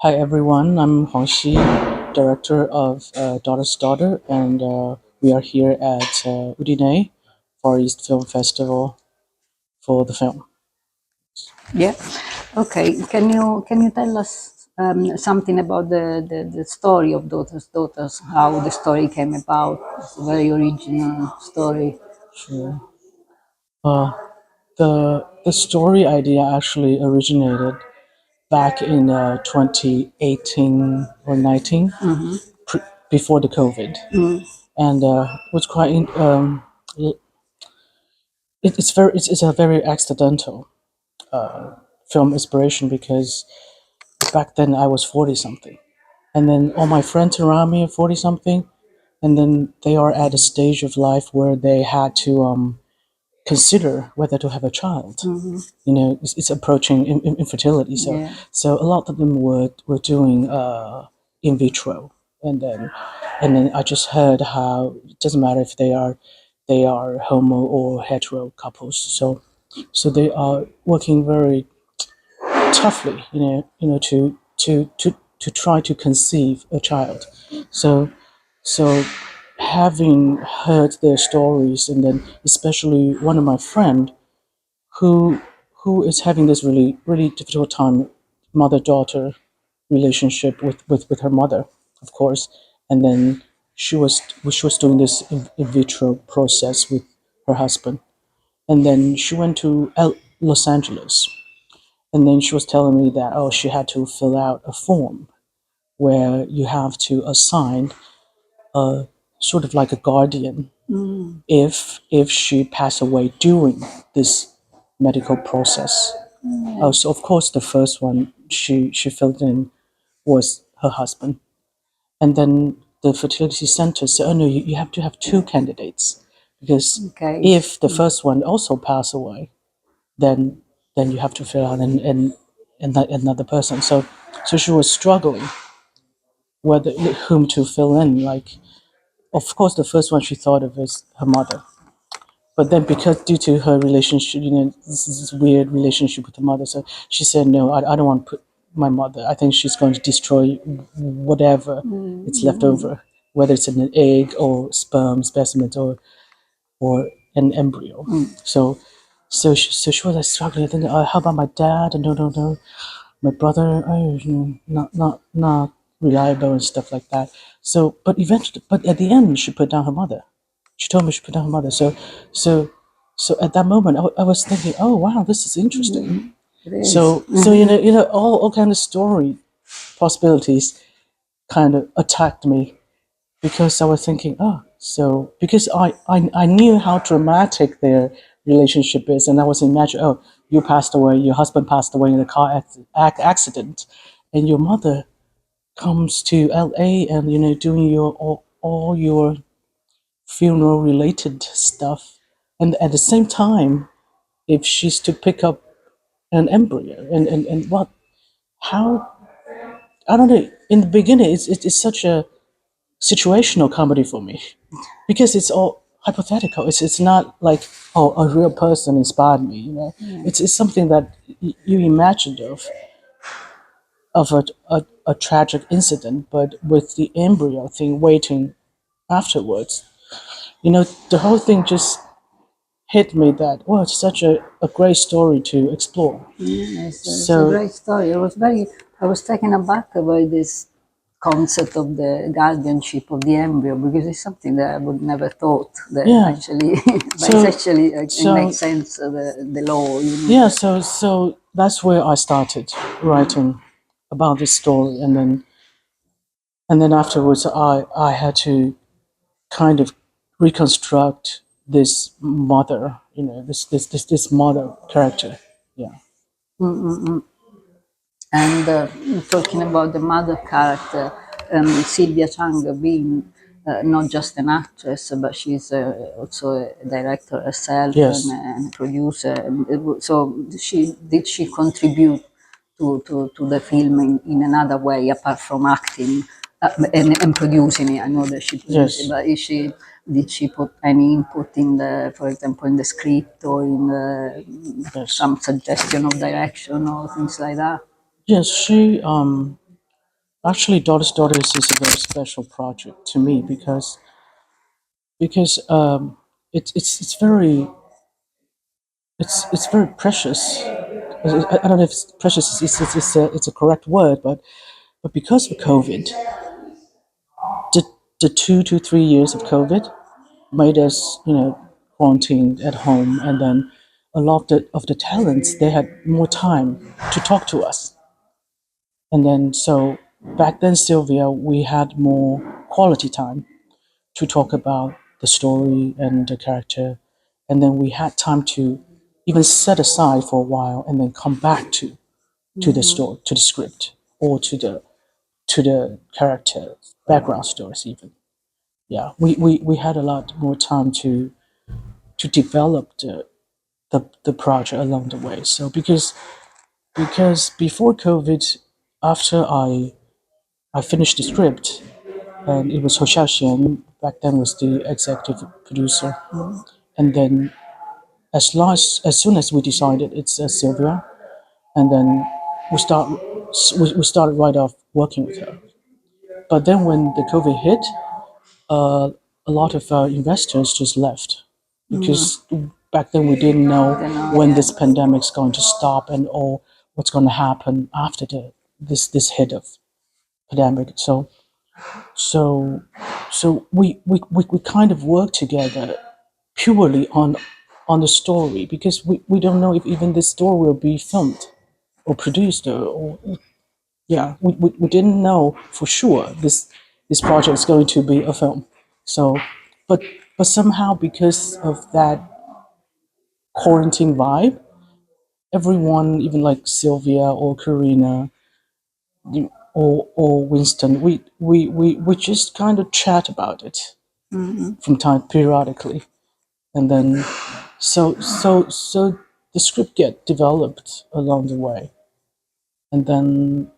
Hi everyone, I'm Hongxi, director of Daughter's Daughter, and we are here at Udine Far East Film Festival for the film. Yeah. Okay. Can you tell us something about the story of Daughters? How the story came about? It's a very original story. Sure. Uh, the story idea actually originated back in 2018 or 19, before the COVID, and was quite. It's a very accidental film inspiration because back then I was 40 something, and then all my friends around me are 40 something, and then they are at a stage of life where they had to consider whether to have a child. It's approaching infertility, so Yeah. a lot of them were doing in vitro, and then I just heard how it doesn't matter if they are homo or hetero couples, so they are working very toughly, to try to conceive a child. So so having heard their stories, and then especially one of my friend who is having this really difficult time, mother daughter relationship with her mother, of course, and then she was doing this in vitro process with her husband, and then she went to Los Angeles, and then she was telling me that, oh, she had to fill out a form where you have to assign a sort of like a guardian if she passed away during this medical process. Oh, so of course the first one she filled in was her husband, and then the fertility center said, "Oh no, you have to have two candidates, because Okay. if the first one also pass away, then you have to fill out another person." So she was struggling whether whom to fill in. Like, of course, the first one she thought of is her mother. But then, because due to her relationship, this is this weird relationship with her mother, so she said, no, I don't want to put my mother. I think she's going to destroy whatever it's left over, whether it's an egg or sperm specimen, or an embryo. So she was like struggling. Thinking, how about my dad? No, no, no. My brother, not reliable and stuff like that. So, but at the end, she put down her mother. She told me she put down her mother. So, at that moment, I was thinking, oh wow, this is interesting. It is. So all kind of story possibilities kind of attacked me, because I was thinking, oh, so because I knew how dramatic their relationship is, and I was imagining, oh, you passed away, your husband passed away in a car accident, and your mother comes to LA, and doing your all your funeral related stuff, and at the same time, if she's to pick up an embryo, and what, how, I don't know. In the beginning, it's such a situational comedy for me, because it's all hypothetical. It's not like, oh, a real person inspired me. It's something that you imagined of a tragic incident, but with the embryo thing waiting afterwards. The whole thing just hit me that, well, it's such a great story to explore. It's a So great story. I was taken aback by this concept of the guardianship of the embryo, because it's something that I would never thought that yeah, actually, but so it's actually, it so makes sense, the law. yeah, so that's where I started writing about this story, and then afterwards I had to kind of reconstruct this mother, this mother character. Yeah. And talking about the mother character, Sylvia Chang being not just an actress, but she's also a director herself, Yes. and a producer. So did she contribute to the film in another way apart from acting, and producing it? I know that she produced it, Yes. but did she put any input in the, for example, in the script, or in Yes. some suggestion of direction or things like that? Yes. Actually, Daughter's Daughters is a very special project to me because it's very it's very precious. I don't know if it's precious it's a correct word, but because of COVID, the 2 to 3 years of COVID made us, quarantined at home, and then a lot of the talents they had more time to talk to us, and then so back then, Sylvia, we had more quality time to talk about the story and the character, and then we had time to even set aside for a while and then come back to the story, to the script, or to the character background stories even. Yeah, we had a lot more time to develop the project along the way. So because before COVID, after I finished the script, and it was Hsiao-Hsien back then was the executive producer, and then as soon as we decided it's Sylvia, and then we started right off working with her. But then when the COVID hit, uh, a lot of investors just left because back then we didn't know Then, when yeah. this pandemic's going to stop and or what's going to happen after this hit of pandemic. So we kind of work together purely on the story because we don't know if even this story will be filmed or produced or yeah, we didn't know for sure this project is going to be a film. So, but but somehow because of that quarantine vibe, everyone, even like Sylvia or Karina or Winston, we just kind of chat about it from time periodically, and then so the script get developed along the way, and then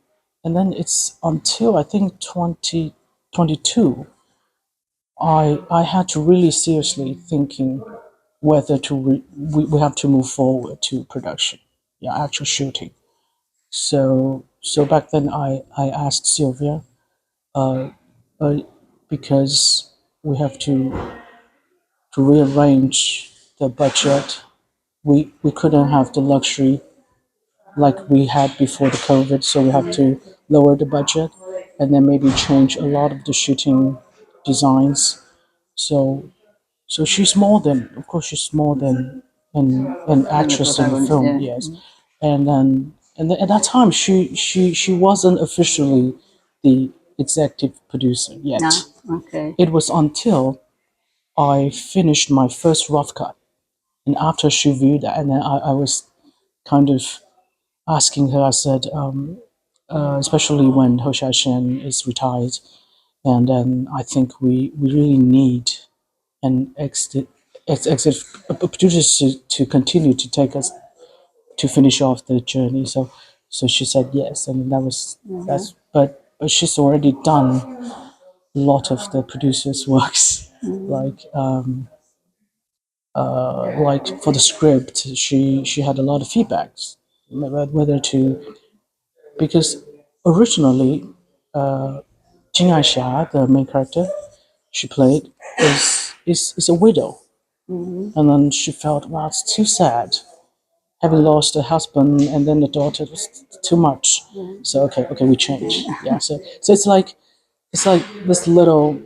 it's until I think 2022 I had to really seriously thinking whether we have to move forward to production, yeah, actual shooting. So back then I asked Sylvia, uh, uh, because we have to rearrange the budget. We couldn't have the luxury like we had before the COVID, so we have to lower the budget and then maybe change a lot of the shooting designs. So so she's more than, of course, she's more than an And the actress in the protagonist, film, yeah. yes. And then at that time she wasn't officially the executive producer Ah, yet. okay. It was until I finished my first rough cut, and after she viewed that, and then I was kind of asking her. I said, especially when Ho Shen is retired, and then I think we really need an exit producers to continue to take us to finish off the journey. So she said yes, and that's but she's already done a lot of the producers' works, like for the script. She had a lot of feedbacks whether to, because originally Jing Aisha, the main character she played, is a widow, and then she felt, wow, it's too sad having lost a husband and then the daughter was too much. So okay, we change. Yeah, so it's like this little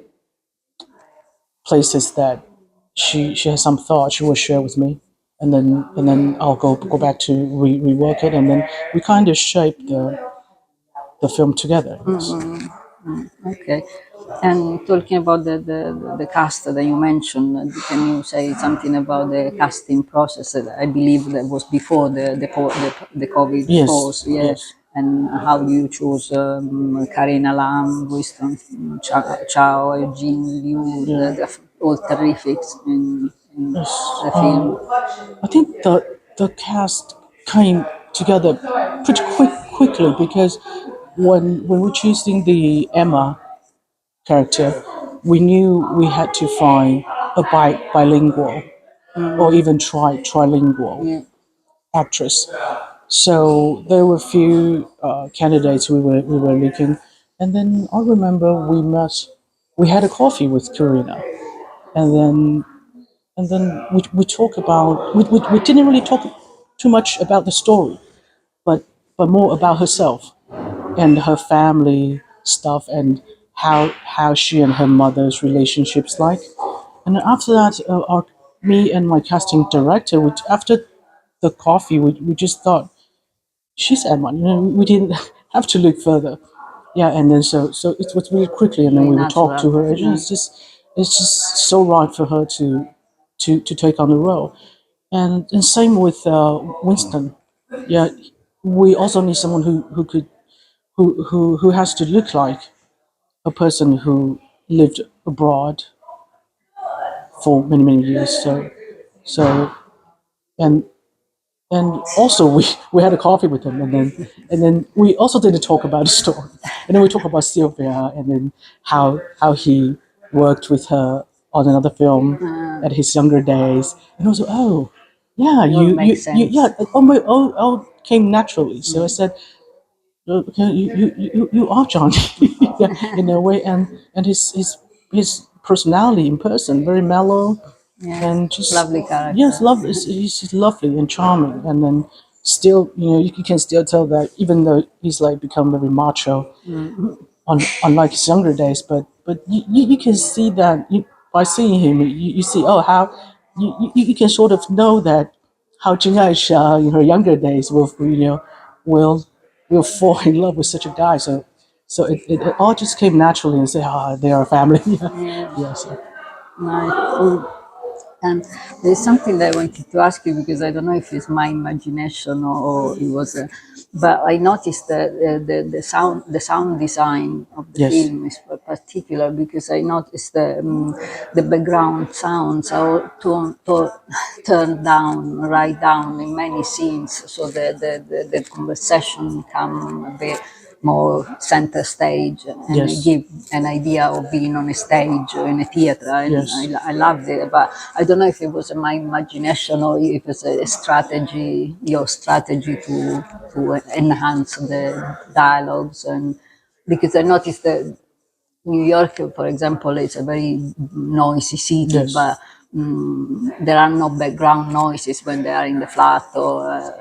places that she has some thought she will share with me, and then I'll go back to rework it, and then we kind of shape the film together. Yes. Okay. And talking about the cast that you mentioned, can you say something about the casting process? I believe that was before the COVID Yes. pause, yeah. Yes. And how do you choose Karina Lam, Winston, Chao, Eugene Liu, Yeah. all terrific in Yes. the film? I think the cast came together pretty quickly because when we're choosing the Emma character, we knew we had to find a bilingual or even trilingual Yeah. actress. So there were a few candidates we were looking, And then I remember we met. We had a coffee with Karina, and then we talk about we didn't really talk too much about the story, but more about herself and her family stuff and how she and her mother's relationships like. And then after that, me and my casting director, after the coffee, we just thought she's Edmund. We didn't have to look further. Yeah, and then so it was really quickly, and then Very we would talk to natural. her. It's just so right for her to take on the role, and same with Winston. Yeah, we also need someone who could who has to look like a person who lived abroad for many years. So and and also we had a coffee with him, and then we also didn't talk about the story, and then we talked about Sylvia, and then how he worked with her on another film at his younger days, and also yeah It all makes sense. yeah all came naturally. So I said okay, you are Johnny, yeah, in a way, and his personality in person very mellow Yeah, and just lovely yes, character. lovely. He's lovely and charming, and then still, you can still tell that even though he's like become very macho, unlike his younger days, but you can see that by seeing him, you see how you can sort of know that how Jing Aisha in her younger days will will fall in love with such a guy. So it all just came naturally and say they are a family. Yeah, Yeah, yeah. So nice. And there's something that I wanted to ask you because I don't know if it's my imagination or it was, but I noticed that the sound design of the yes, film is particular because I noticed the background sounds are turned down, right down in many scenes, so the conversation come a bit more center stage and it yes, give an idea of being on a stage or in a theater, and yes. I loved it, but I don't know if it was my imagination or if it's a strategy, your strategy to enhance the dialogues. And because I noticed that New York, for example, is a very noisy city, Yes. but there are no background noises when they are in the flat or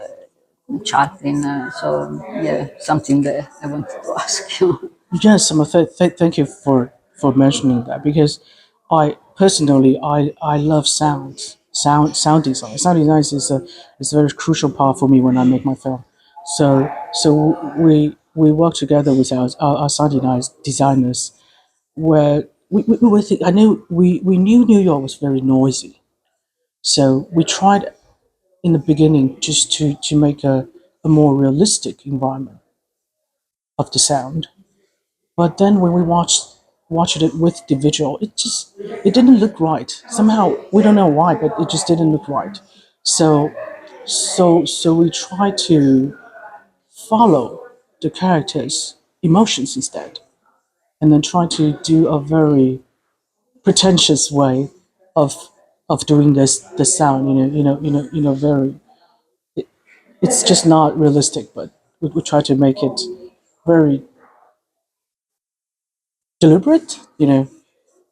chatting. So yeah, something that I wanted to ask you. Yes, thank you for mentioning that because I personally I love sound design. Sound design is a very crucial part for me when I make my film. So we work together with our sound designers where we were I knew we knew New York was very noisy. So we tried in the beginning just to make a more realistic environment of the sound. But then when we watched it with the visual, it didn't look right. Somehow we don't know why, but it just didn't look right. So so we try to follow the characters' emotions instead, and then try to do a very pretentious way of doing the sound. Very. It's just not realistic, but we try to make it very deliberate.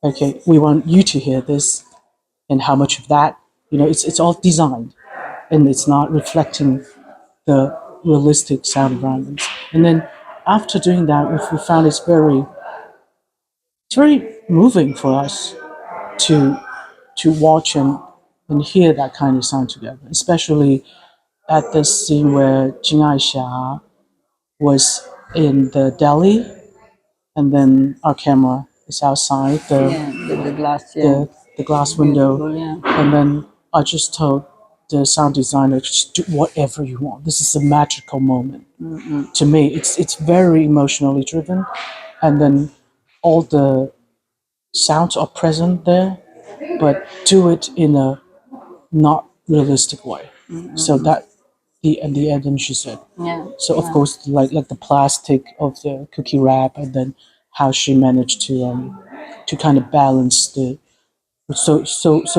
Okay, we want you to hear this, and how much of that, it's all designed, and it's not reflecting the realistic sound environments. And then after doing that, we found it's very moving for us to watch and hear that kind of sound together, especially at the scene where Jing Aisha was in the deli, and then our camera is outside Yeah, the glass. Yeah, the glass window, beautiful. Yeah. and then I just told the sound designer, just do whatever you want. This is a magical moment. To me, it's very emotionally driven, and then all the sounds are present there, but do it in a not realistic way. So that the end, and she said. Yeah, So of yeah. course, like the plastic of the cookie wrap, and then how she managed to kind of balance the. So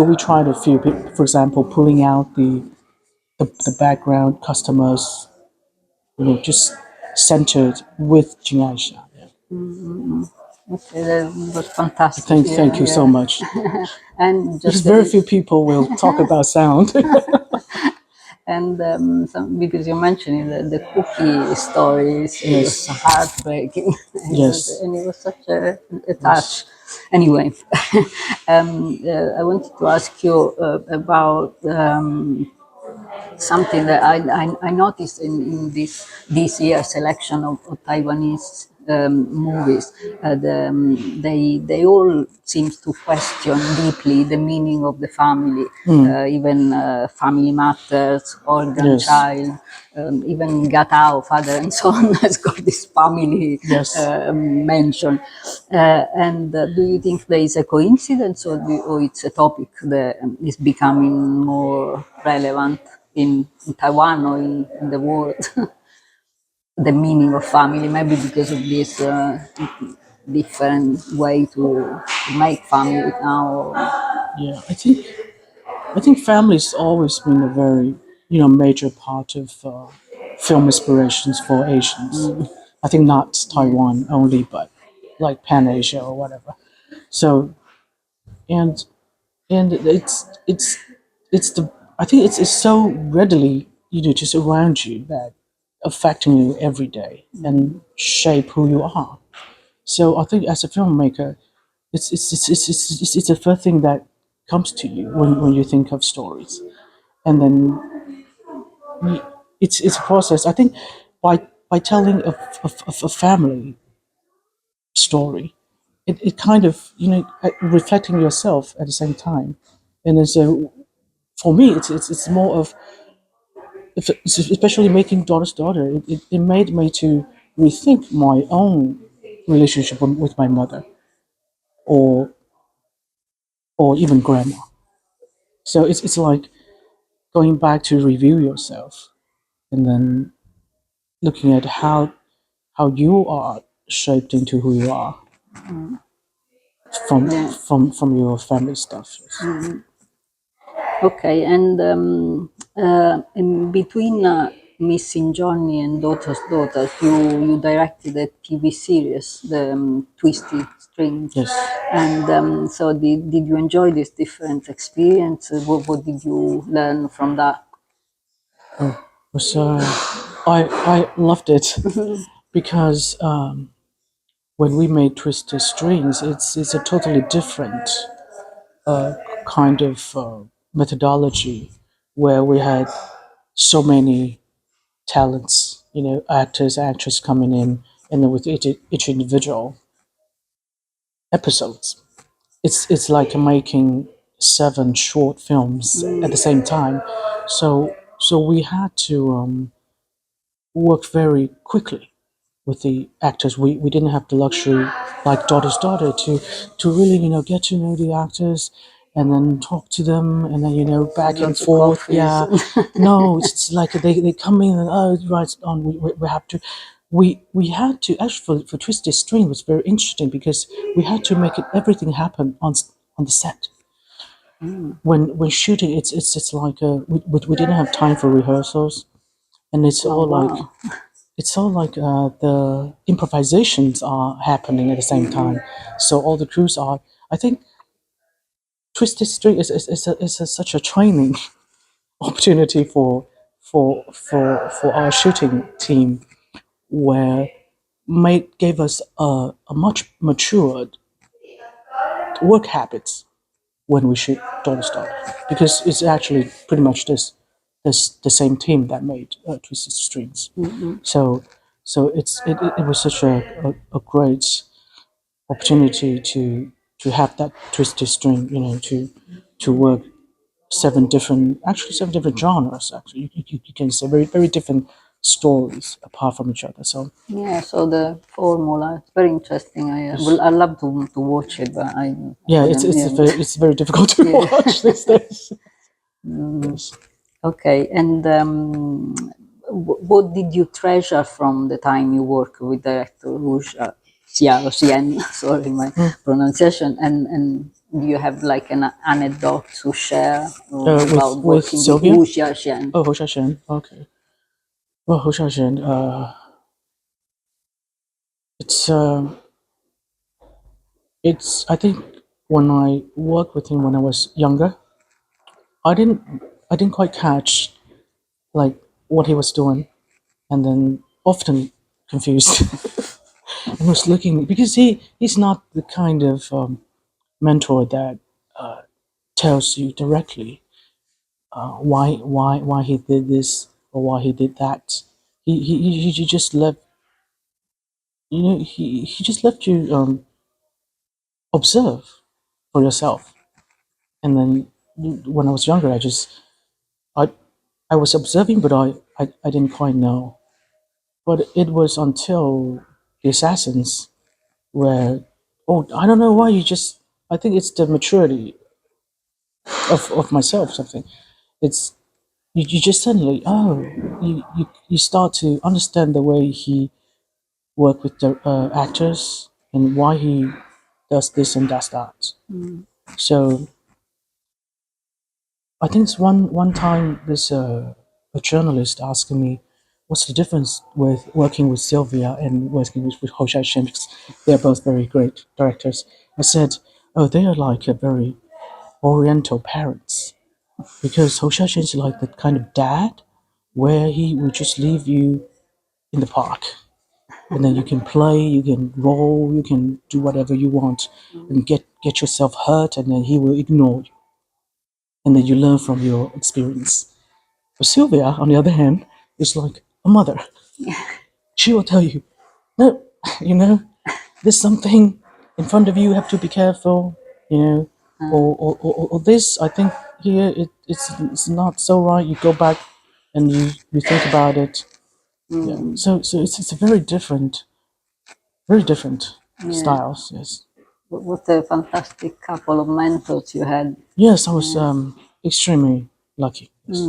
we tried a few, for example, pulling out the background customers, just centered with Jing Aisha. Okay, that was fantastic. Thank Yeah, you so yeah. much. And Because just very few people will talk about sound. and because you're mentioning the cookie stories, it was Yes, heartbreaking. yes, And it was such a touch. yes. Anyway, I wanted to ask you about something that I noticed in this year's selection of Taiwanese movies. They all seems to question deeply the meaning of the family, even Family Matters, Organ Yes, Child, even Gatao, Father and Son has got this family yes. mention. And do you think there is a coincidence, or it's a topic that is becoming more relevant in Taiwan or in the world? The meaning of family, maybe because of this different way to make family now. Yeah, I think family's always been a very major part of film inspirations for Asians. I think not Yeah. Taiwan only, but like Pan Asia or whatever. So and it's the I think it's so readily just around you that affecting you every day and shape who you are. So I think as a filmmaker, it's the first thing that comes to you when you think of stories, and then it's a process. I think by telling a family story, it kind of reflecting yourself at the same time, and then so for me it's more of especially making daughter's daughter. It made me to rethink my own relationship with my mother or even grandma. So it's like going back to review yourself and then looking at how you are shaped into who you are Yeah. from your family stuff. Yes. Okay, and in between Missing Johnny and Daughter's Daughters, you directed a TV series, the Twisted Strings. Yes. And so, did you enjoy this different experience? What did you learn from that? Oh, was I loved it because when we made Twisted Strings, it's a totally different kind of methodology where we had so many talents, actors, actresses coming in, and then with each individual episodes. It's like making seven short films at the same time. So we had to work very quickly with the actors. We didn't have the luxury like Daughter's Daughter to really get to know the actors and then talk to them and then back and Lots of forth. coffees. Yeah, no, it's like they come in and right on we have to. We had to actually for Twisted String was very interesting because we had to make everything happen on the set. When shooting, it's like we didn't have time for rehearsals, and Oh wow! it's all like the improvisations are happening at the same time. So all the crews are. I think Twisted String such a training opportunity for our shooting team, where made gave us a much matured work habits when we shoot Don't Stop, because it's actually pretty much this the same team that made Twisted Strings. So it was such a great opportunity to have that Twisted String, to work seven different genres. Actually, you can say very different stories apart from each other. So Yeah, so the formula is very interesting. yes, I love to watch it, but I yeah, wouldn't. Yeah, it's very difficult to yeah. watch these days. Yes. Okay, and what did you treasure from the time you work with director Hsiao-Hsien? Sorry, my pronunciation. And do you have like an anecdote to share about With working with Sylvia. Wu Xiaoxian? Oh, Hsiao-Hsien. Okay. Well, Hsiao-Hsien. it's it's I think when I worked with him when I was younger, I didn't I didn't quite catch like what he was doing, and then often confused and was looking because he's not the kind of mentor that tells you directly why he did this or why he did that. He just left he just left you observe for yourself. And then when I was younger, I I was observing, but I didn't quite know. But it was until the assassins where I don't know why you just I think it's the maturity of myself something. It's you just suddenly you start to understand the way he worked with the actors and why he does this and does that. So I think it's one time there's a journalist asking me what's the difference with working with Sylvia and working with Hsiao-Hsien because they're both very great directors. I said, oh, they are like a very oriental parents because Hsiao-Hsien is like the kind of dad where he will just leave you in the park and then you can play, you can roll, you can do whatever you want and get yourself hurt and then he will ignore you and then you learn from your experience. But Sylvia, on the other hand, is like a mother. She will tell you, no, you know, there's something in front of you, you have to be careful, you know, or this, I think here it's not so right. You go back and you think about it. Yeah. So it's a very different Yeah. styles. Yes. What a fantastic couple of mentors you had. Yes, I was extremely lucky. Yes,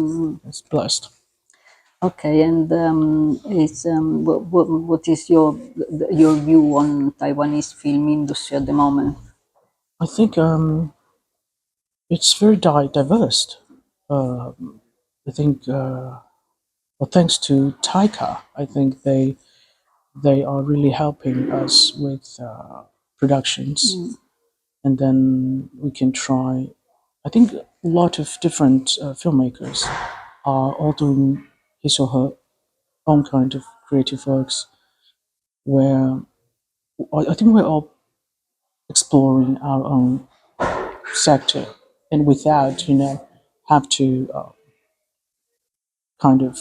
yes, blessed. Okay, and what is your view on Taiwanese film industry at the moment? I think it's very diverse. Uh, I think well, thanks to Taika, I think they are really helping us with productions, and then we can try. I think a lot of different filmmakers are all doing his or her own kind of creative works, where I think we're all exploring our own sector, and without have to kind of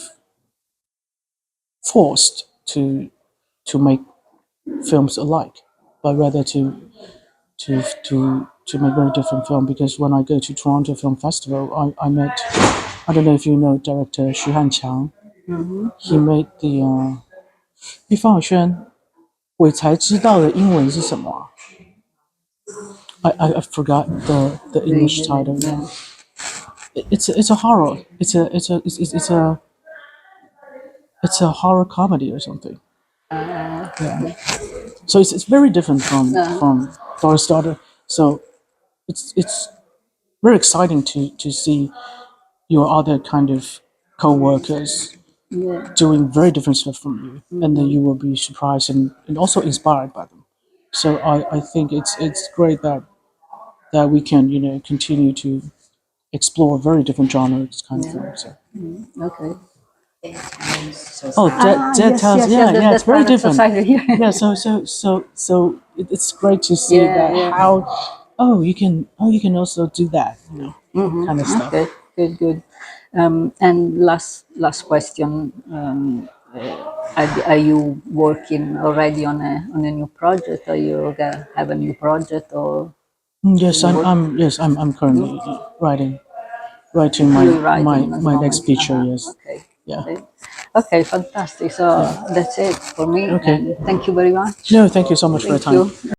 forced to make films alike, but rather to make very different film. Because when I go to Toronto Film Festival, I met I don't know if you know director Xi Huan Chang. He made the 你放学我才知道的英文是什么 I forgot the English title. Yeah. It's a horror. It's a horror comedy or something. Yeah. So it's very different from Doris Daughter. So it's very exciting to see your other kind of co-workers Yeah. doing very different stuff from you, and then you will be surprised and also inspired by them. So I think it's great that we can continue to explore very different genres kind of films. So. Okay. Oh, Dead Tales. Yeah, yeah, it's very different. Here. Yeah, so it's great to see Yeah, that yeah. how you can also do that, kind of stuff. Okay, good. And last question. Are you working already on a new project? Or you have a new project or Yes, I'm currently writing you're writing at the my next moment? feature. Yes, Okay. yeah. Okay, fantastic. So that's it for me. Okay. And thank you very much. No, thank you so much for your Thank time. you.